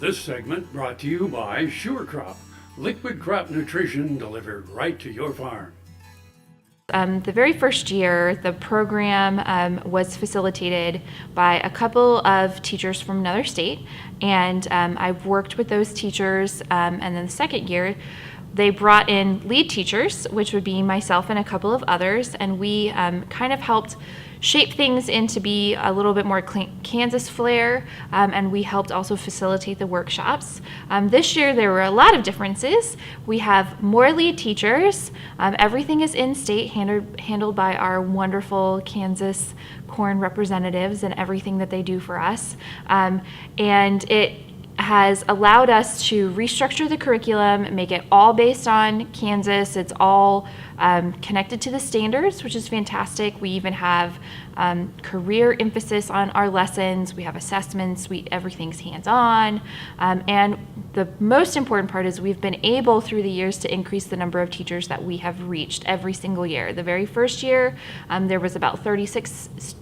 This segment brought to you by Sure Crop, liquid crop nutrition delivered right to your farm. The very first year, the program was facilitated by a couple of teachers from another state, and I've worked with those teachers, and then the second year, they brought in lead teachers, which would be myself and a couple of others, and we kind of helped shape things into be a little bit more Kansas flair, and we helped also facilitate the workshops. This year there were a lot of differences. We have more lead teachers. Everything is in-state, handled by our wonderful Kansas corn representatives and everything that they do for us. And it has allowed us to restructure the curriculum, make it all based on Kansas. It's all connected to the standards, which is fantastic. We even have career emphasis on our lessons. We have assessments. Everything's hands-on. And the most important part is we've been able through the years to increase the number of teachers that we have reached every single year. The very first year, there was about 36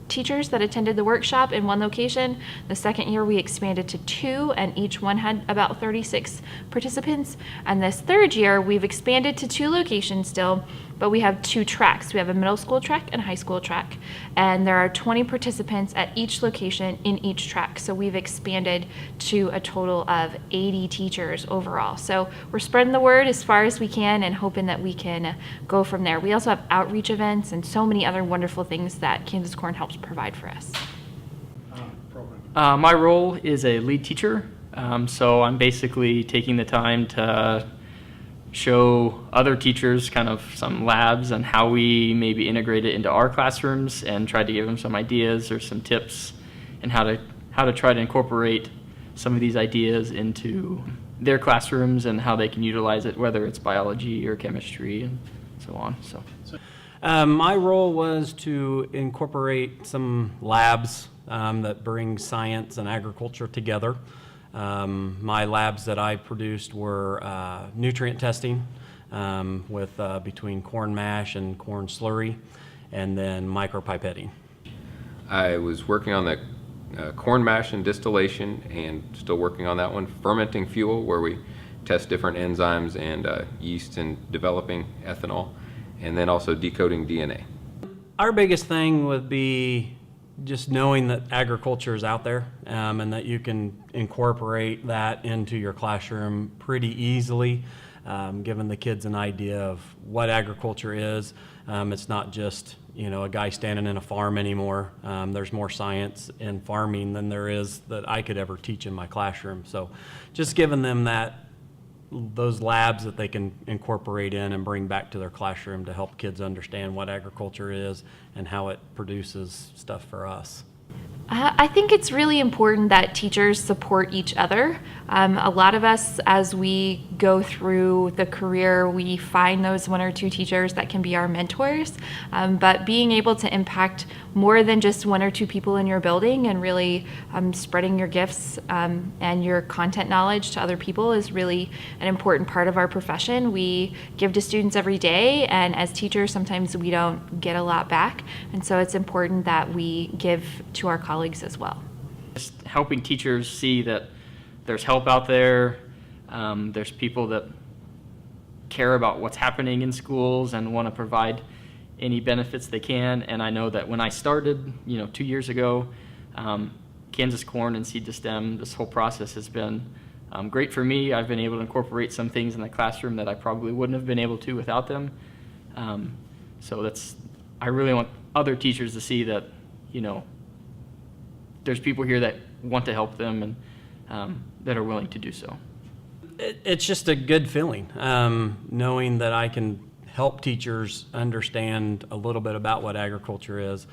teachers that attended the workshop in one location. The second year, we expanded to 2, and each one had about 36 participants. And this third year, we've expanded to 2 locations still, but we have 2 tracks. We have a middle school track and a high school track, and there are 20 participants at each location in each track. So we've expanded to a total of 80 teachers overall. So we're spreading the word as far as we can and hoping that we can go from there. We also have outreach events and so many other wonderful things that Kansas Corn helps provide for us. My role is a lead teacher, so I'm basically taking the time to show other teachers kind of some labs and how we maybe integrate it into our classrooms, and try to give them some ideas or some tips and how to try to incorporate some of these ideas into their classrooms and how they can utilize it, whether it's biology or chemistry and so on. My role was to incorporate some labs that bring science and agriculture together. My labs that I produced were nutrient testing with between corn mash and corn slurry, and then micropipetting. I was working on the corn mash and distillation, and still working on that one. Fermenting fuel, where we test different enzymes and yeast in developing ethanol, and then also decoding DNA. Our biggest thing would be just knowing that agriculture is out there, and that you can incorporate that into your classroom pretty easily, giving the kids an idea of what agriculture is. It's not just, a guy standing in a farm anymore. There's more science in farming than there is that I could ever teach in my classroom. So just giving them those labs that they can incorporate in and bring back to their classroom to help kids understand what agriculture is and how it produces stuff for us. I think it's really important that teachers support each other. A lot of us, as we go through the career, we find those 1 or 2 teachers that can be our mentors. But being able to impact more than just 1 or 2 people in your building, and really spreading your gifts and your content knowledge to other people is really an important part of our profession. We give to students every day, and as teachers, sometimes we don't get a lot back. And so it's important that we give to our colleagues as well. Just helping teachers see that there's help out there, there's people that care about what's happening in schools and want to provide any benefits they can. And I know that when I started, 2 years ago, Kansas Corn and Seed to STEM, this whole process has been great for me. I've been able to incorporate some things in the classroom that I probably wouldn't have been able to without them. So I really want other teachers to see that, there's people here that want to help them and that are willing to do so. It's just a good feeling, knowing that I can help teachers understand a little bit about what agriculture is.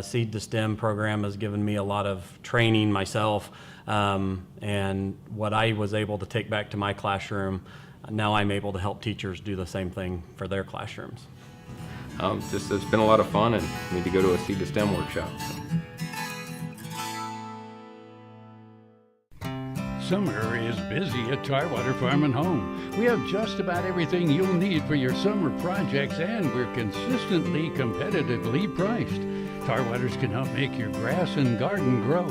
Seed to STEM program has given me a lot of training myself, and what I was able to take back to my classroom, now I'm able to help teachers do the same thing for their classrooms. It's been a lot of fun, and need to go to a Seed to STEM workshop. Summer is busy at Tarwater Farm and Home. We have just about everything you'll need for your summer projects, and we're consistently competitively priced. Tarwaters can help make your grass and garden grow.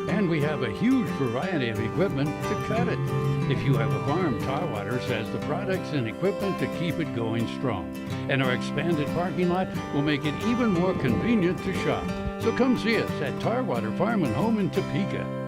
And we have a huge variety of equipment to cut it. If you have a farm, Tidewater has the products and equipment to keep it going strong. And our expanded parking lot will make it even more convenient to shop. So come see us at Tidewater Farm and Home in Topeka.